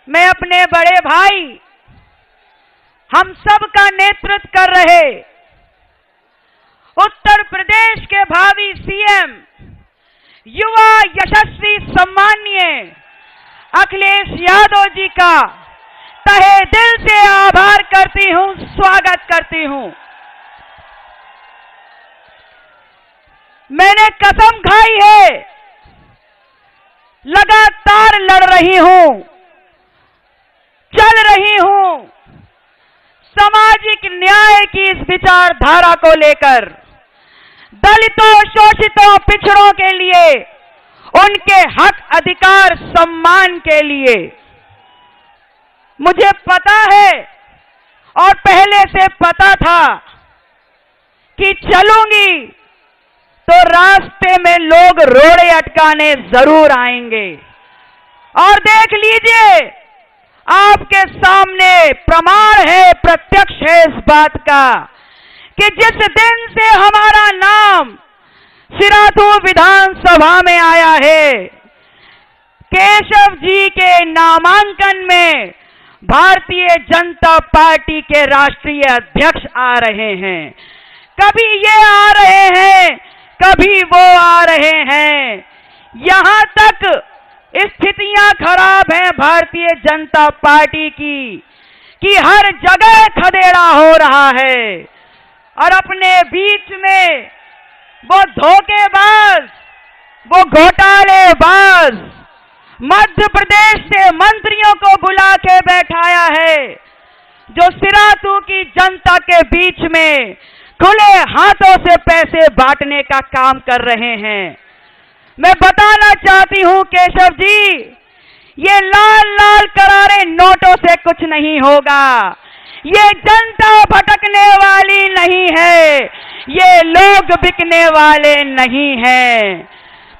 मैं अपने बड़े भाई हम सब का नेतृत्व कर रहे उत्तर प्रदेश के भावी सीएम युवा यशस्वी सम्माननीय अखिलेश यादव जी का तहे दिल से आभार करती हूं, स्वागत करती हूं। मैंने कसम खाई है, लगातार लड़ रही हूं, चल रही हूं सामाजिक न्याय की इस विचारधारा को लेकर, दलितों, शोषितों, पिछड़ों के लिए, उनके हक अधिकार सम्मान के लिए। मुझे पता है और पहले से पता था कि चलूंगी तो रास्ते में लोग रोड़े अटकाने जरूर आएंगे। और देख लीजिए, आपके सामने प्रमाण है, प्रत्यक्ष है इस बात का कि जिस दिन से हमारा नाम सिराथू विधानसभा में आया है, केशव जी के नामांकन में भारतीय जनता पार्टी के राष्ट्रीय अध्यक्ष आ रहे हैं। कभी ये आ रहे हैं, कभी वो आ रहे हैं। यहां तक स्थितियां खराब हैं भारतीय जनता पार्टी की कि हर जगह खदेड़ा हो रहा है। और अपने बीच में वो धोखेबाज, वो घोटालेबाज मध्य प्रदेश से मंत्रियों को बुला के बैठाया है, जो सिराथू की जनता के बीच में खुले हाथों से पैसे बांटने का काम कर रहे हैं। मैं बताना चाहती हूं केशव जी, ये लाल लाल करारे नोटों से कुछ नहीं होगा। ये जनता भटकने वाली नहीं है, ये लोग बिकने वाले नहीं हैं।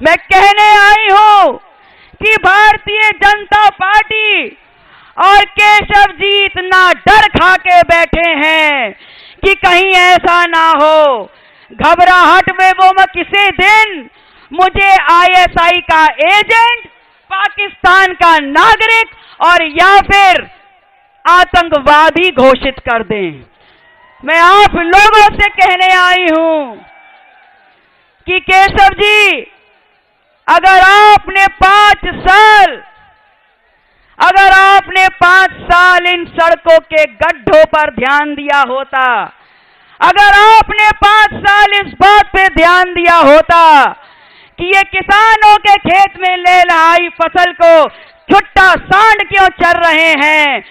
मैं कहने आई हूं कि भारतीय जनता पार्टी और केशव जी इतना डर खा के बैठे हैं कि कहीं ऐसा ना हो, घबराहट में वो मैं किसी दिन मुझे आईएसआई का एजेंट, पाकिस्तान का नागरिक और या फिर आतंकवादी घोषित कर दें। मैं आप लोगों से कहने आई हूं कि केशव जी, अगर आपने 5 साल इन सड़कों के गड्ढों पर ध्यान दिया होता, अगर आपने 5 साल इस बात पे ध्यान दिया होता कि ये किसानों के खेत में लहलहाई फसल को छुट्टा सांड क्यों चर रहे हैं,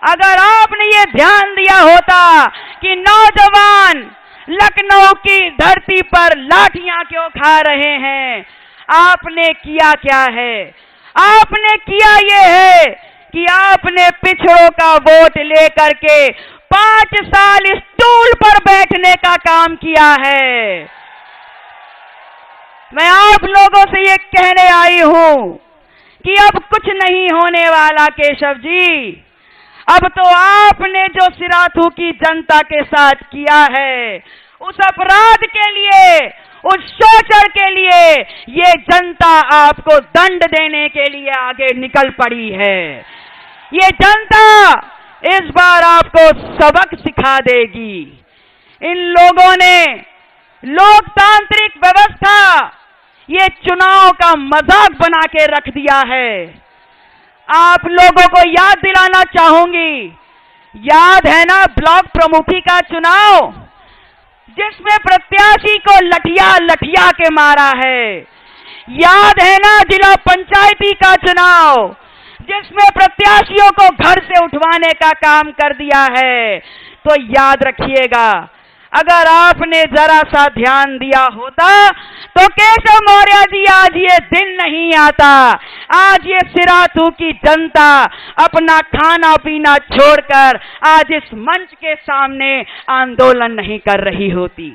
अगर आपने ये ध्यान दिया होता कि नौजवान लखनऊ की धरती पर लाठियां क्यों खा रहे हैं, आपने किया क्या है? आपने किया ये है कि आपने पिछड़ों का वोट लेकर के 5 साल इस स्टूल पर बैठने का काम किया है। मैं आप लोगों से ये कहने आई हूं कि अब कुछ नहीं होने वाला केशव जी। अब तो आपने जो सिराथू की जनता के साथ किया है, उस अपराध के लिए, उस शोषण के लिए ये जनता आपको दंड देने के लिए आगे निकल पड़ी है। ये जनता इस बार आपको सबक सिखा देगी। इन लोगों ने लोकतांत्रिक व्यवस्था, ये चुनाव का मजाक बना के रख दिया है। आप लोगों को याद दिलाना चाहूंगी, याद है ना ब्लॉक प्रमुखी का चुनाव, जिसमें प्रत्याशी को लठिया के मारा है। याद है ना जिला पंचायती का चुनाव, जिसमें प्रत्याशियों को घर से उठवाने का काम कर दिया है। तो याद रखिएगा, अगर आपने जरा सा ध्यान दिया होता तो केशव मौर्य जी आज ये दिन नहीं आता। आज ये सिराथू की जनता अपना खाना पीना छोड़कर आज इस मंच के सामने आंदोलन नहीं कर रही होती।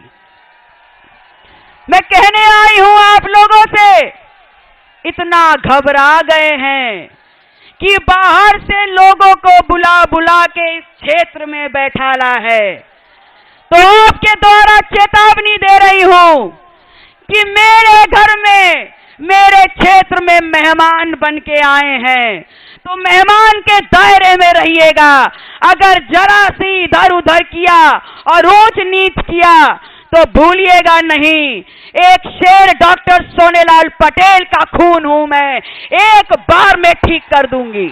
मैं कहने आई हूं आप लोगों से, इतना घबरा गए हैं कि बाहर से लोगों को बुला बुला के इस क्षेत्र में बैठाला है। तो आपके द्वारा चेतावनी दे रही हूं कि मेरे घर में, मेरे क्षेत्र में मेहमान बन के आए हैं, तो मेहमान के दायरे में रहिएगा। अगर जरा सी इधर उधर किया और ऊंच नीच किया तो भूलिएगा नहीं, एक शेर डॉक्टर सोनेलाल पटेल का खून हूं मैं, एक बार में ठीक कर दूंगी।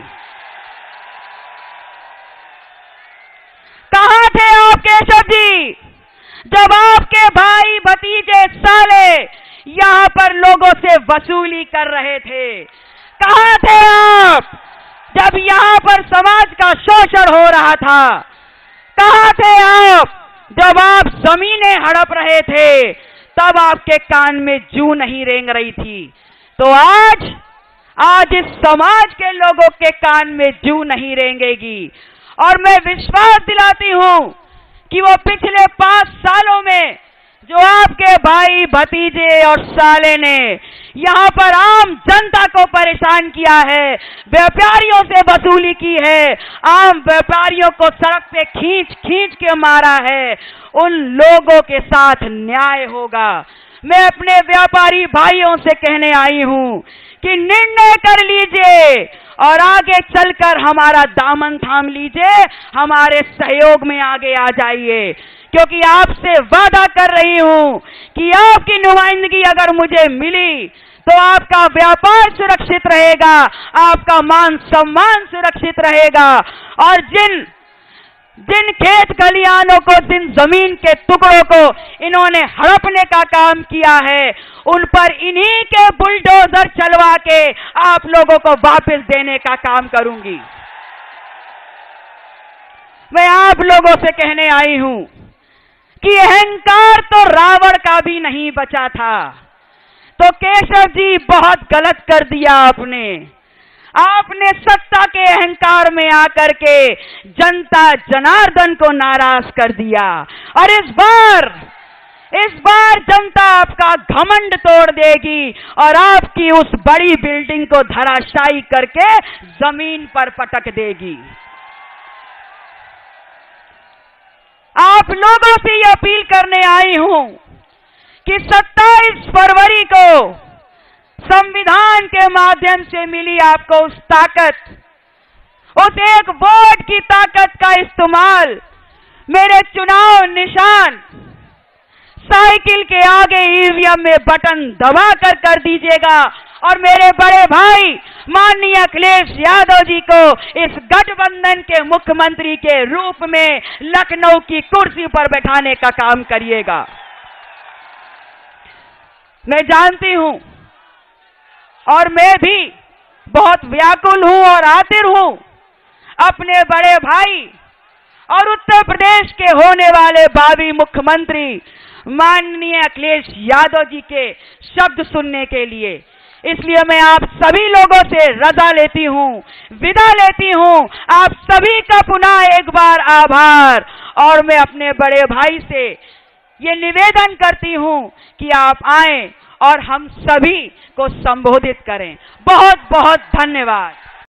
कहां थे आप केशव जी जब आपके भाई भतीजे साले यहां पर लोगों से वसूली कर रहे थे? कहां थे आप जब यहां पर समाज का शोषण हो रहा था? कहां थे आप जब आप जमीनें हड़प रहे थे? तब आपके कान में जूं नहीं रेंग रही थी। तो आज इस समाज के लोगों के कान में जूं नहीं रेंगेगी। और मैं विश्वास दिलाती हूं कि वो पिछले 5 सालों में जो आपके भाई भतीजे और साले ने यहां पर आम जनता को परेशान किया है, व्यापारियों से वसूली की है, आम व्यापारियों को सड़क पे खींच खींच के मारा है, उन लोगों के साथ न्याय होगा। मैं अपने व्यापारी भाइयों से कहने आई हूं कि निर्णय कर लीजिए और आगे चलकर हमारा दामन थाम लीजिए, हमारे सहयोग में आगे आ जाइए, क्योंकि आपसे वादा कर रही हूं कि आपकी नुमाइंदगी अगर मुझे मिली तो आपका व्यापार सुरक्षित रहेगा, आपका मान सम्मान सुरक्षित रहेगा। और जिन खेत खलिहानों को, जिन जमीन के टुकड़ों को इन्होंने हड़पने का काम किया है, उन पर इन्हीं के बुलडोजर चलवा के आप लोगों को वापस देने का काम करूंगी। मैं आप लोगों से कहने आई हूं कि अहंकार तो रावण का भी नहीं बचा था। तो केशव जी बहुत गलत कर दिया आपने सत्ता के अहंकार में आकर के जनता जनार्दन को नाराज कर दिया। और इस बार जनता आपका घमंड तोड़ देगी और आपकी उस बड़ी बिल्डिंग को धराशायी करके जमीन पर पटक देगी। आप लोगों से ये अपील करने आई हूं कि 27 फरवरी को संविधान के माध्यम से मिली आपको उस ताकत, उस एक वोट की ताकत का इस्तेमाल मेरे चुनाव निशान साइकिल के आगे ईवीएम में बटन दबाकर कर दीजिएगा और मेरे बड़े भाई माननीय अखिलेश यादव जी को इस गठबंधन के मुख्यमंत्री के रूप में लखनऊ की कुर्सी पर बैठाने का काम करिएगा। मैं जानती हूं और मैं भी बहुत व्याकुल हूं और आतिर हूं अपने बड़े भाई और उत्तर प्रदेश के होने वाले भावी मुख्यमंत्री माननीय अखिलेश यादव जी के शब्द सुनने के लिए। इसलिए मैं आप सभी लोगों से रजा लेती हूं, विदा लेती हूं। आप सभी का पुनः एक बार आभार। और मैं अपने बड़े भाई से ये निवेदन करती हूं कि आप आएं और हम सभी को संबोधित करें। बहुत बहुत धन्यवाद।